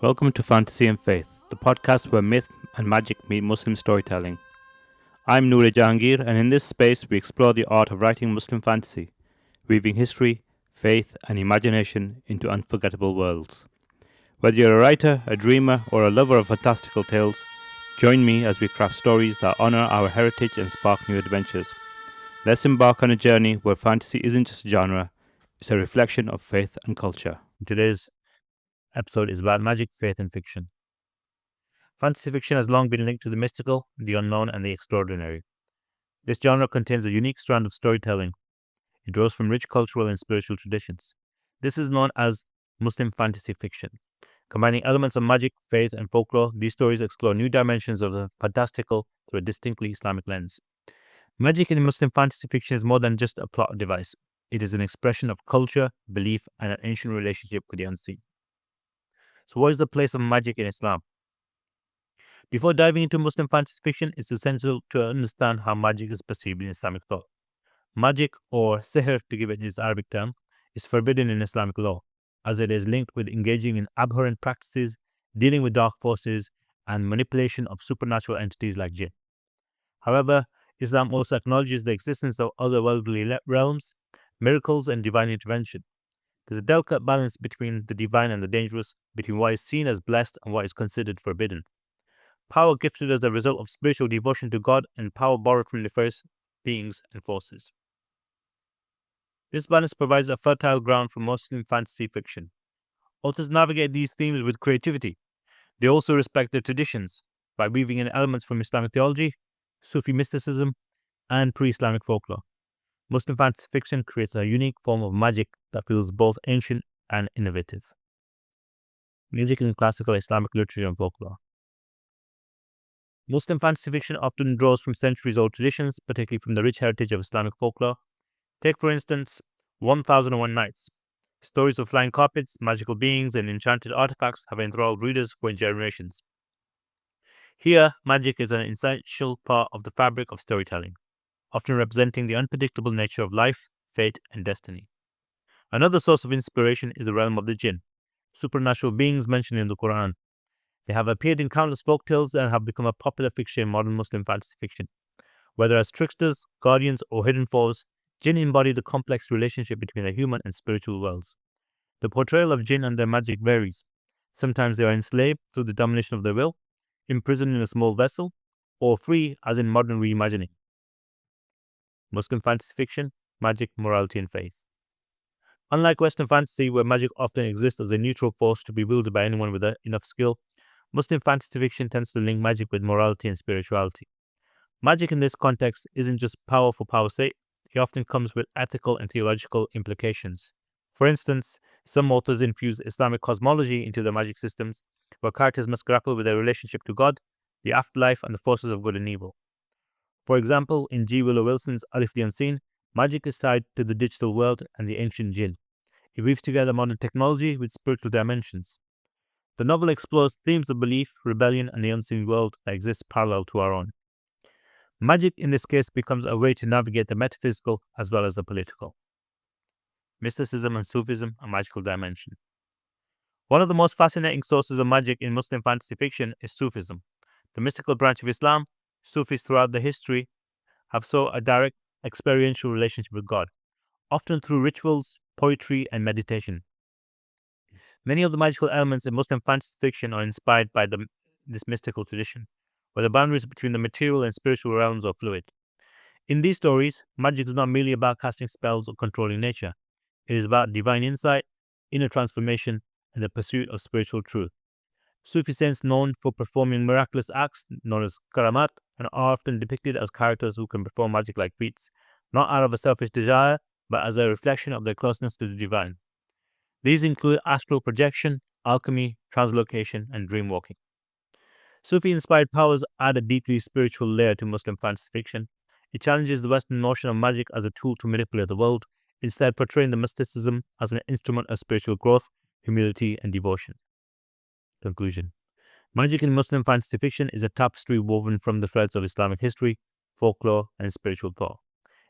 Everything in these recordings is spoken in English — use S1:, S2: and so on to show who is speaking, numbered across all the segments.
S1: Welcome to Fantasy and Faith, the podcast where myth and magic meet Muslim storytelling. I'm Noor Jahangir, and in this space we explore the art of writing Muslim fantasy, weaving history, faith, and imagination into unforgettable worlds. Whether you're a writer, a dreamer, or a lover of fantastical tales, join me as we craft stories that honor our heritage and spark new adventures. Let's embark on a journey where fantasy isn't just a genre, it's a reflection of faith and culture. Today's episode is about magic, faith, and fiction. Fantasy fiction has long been linked to the mystical, the unknown, and the extraordinary. This genre contains a unique strand of storytelling. It draws from rich cultural and spiritual traditions. This is known as Muslim fantasy fiction. Combining elements of magic, faith, and folklore, these stories explore new dimensions of the fantastical through a distinctly Islamic lens. Magic in Muslim fantasy fiction is more than just a plot device. It is an expression of culture, belief, and an ancient relationship with the unseen. So, what is the place of magic in Islam? Before diving into Muslim fantasy fiction, it's essential to understand how magic is perceived in Islamic thought. Magic, or sihr to give it its Arabic term, is forbidden in Islamic law, as it is linked with engaging in abhorrent practices, dealing with dark forces, and manipulation of supernatural entities like jinn. However, Islam also acknowledges the existence of otherworldly realms, miracles, and divine intervention. There's a delicate balance between the divine and the dangerous, between what is seen as blessed and what is considered forbidden. Power gifted as a result of spiritual devotion to God and power borrowed from the first beings and forces. This balance provides a fertile ground for Muslim fantasy fiction. Authors navigate these themes with creativity. They also respect their traditions by weaving in elements from Islamic theology, Sufi mysticism, and pre-Islamic folklore. Muslim fantasy fiction creates a unique form of magic that feels both ancient and innovative. Music in classical Islamic literature and folklore. Muslim fantasy fiction often draws from centuries-old traditions, particularly from the rich heritage of Islamic folklore. Take, for instance, 1001 Nights. Stories of flying carpets, magical beings, and enchanted artifacts have enthralled readers for generations. Here, magic is an essential part of the fabric of storytelling, often representing the unpredictable nature of life, fate, and destiny. Another source of inspiration is the realm of the jinn, supernatural beings mentioned in the Quran. They have appeared in countless folk tales and have become a popular fixture in modern Muslim fantasy fiction. Whether as tricksters, guardians, or hidden foes, jinn embody the complex relationship between the human and spiritual worlds. The portrayal of jinn and their magic varies. Sometimes they are enslaved through the domination of their will, imprisoned in a small vessel, or free as in modern reimagining. Muslim fantasy fiction, magic, morality, and faith. Unlike Western fantasy, where magic often exists as a neutral force to be wielded by anyone with enough skill, Muslim fantasy fiction tends to link magic with morality and spirituality. Magic in this context isn't just power for power's sake, it often comes with ethical and theological implications. For instance, some authors infuse Islamic cosmology into their magic systems, where characters must grapple with their relationship to God, the afterlife, and the forces of good and evil. For example, in G. Willow Wilson's Alif the Unseen, magic is tied to the digital world and the ancient jinn. It weaves together modern technology with spiritual dimensions. The novel explores themes of belief, rebellion, and the unseen world that exists parallel to our own. Magic in this case becomes a way to navigate the metaphysical as well as the political. Mysticism and Sufism, a magical dimension. One of the most fascinating sources of magic in Muslim fantasy fiction is Sufism. The mystical branch of Islam, Sufis throughout the history have sought a direct experiential relationship with God, often through rituals, poetry, and meditation. Many of the magical elements in Muslim fantasy fiction are inspired by this mystical tradition, where the boundaries between the material and spiritual realms are fluid. In these stories, magic is not merely about casting spells or controlling nature. It is about divine insight, inner transformation, and the pursuit of spiritual truth. Sufi saints known for performing miraculous acts, known as karamat, and are often depicted as characters who can perform magic-like feats, not out of a selfish desire, but as a reflection of their closeness to the divine. These include astral projection, alchemy, translocation, and dreamwalking. Sufi-inspired powers add a deeply spiritual layer to Muslim fantasy fiction. It challenges the Western notion of magic as a tool to manipulate the world, instead portraying the mysticism as an instrument of spiritual growth, humility, and devotion. Conclusion. Magic in Muslim fantasy fiction is a tapestry woven from the threads of Islamic history, folklore, and spiritual thought.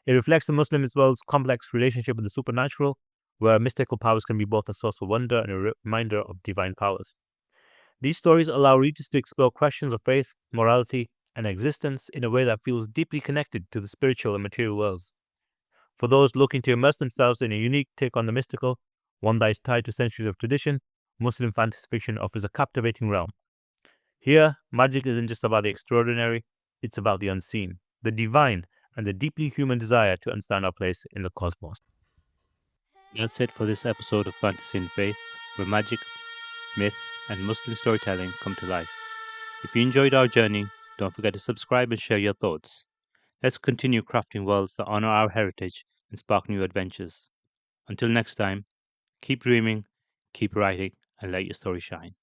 S1: It reflects the Muslim world's complex relationship with the supernatural, where mystical powers can be both a source of wonder and a reminder of divine powers. These stories allow readers to explore questions of faith, morality, and existence in a way that feels deeply connected to the spiritual and material worlds. For those looking to immerse themselves in a unique take on the mystical, one that is tied to centuries of tradition, Muslim fantasy fiction offers a captivating realm. Here, magic isn't just about the extraordinary, it's about the unseen, the divine, and the deeply human desire to understand our place in the cosmos. That's it for this episode of Fantasy and Faith, where magic, myth, and Muslim storytelling come to life. If you enjoyed our journey, don't forget to subscribe and share your thoughts. Let's continue crafting worlds that honor our heritage and spark new adventures. Until next time, keep dreaming, keep writing, and let your story shine.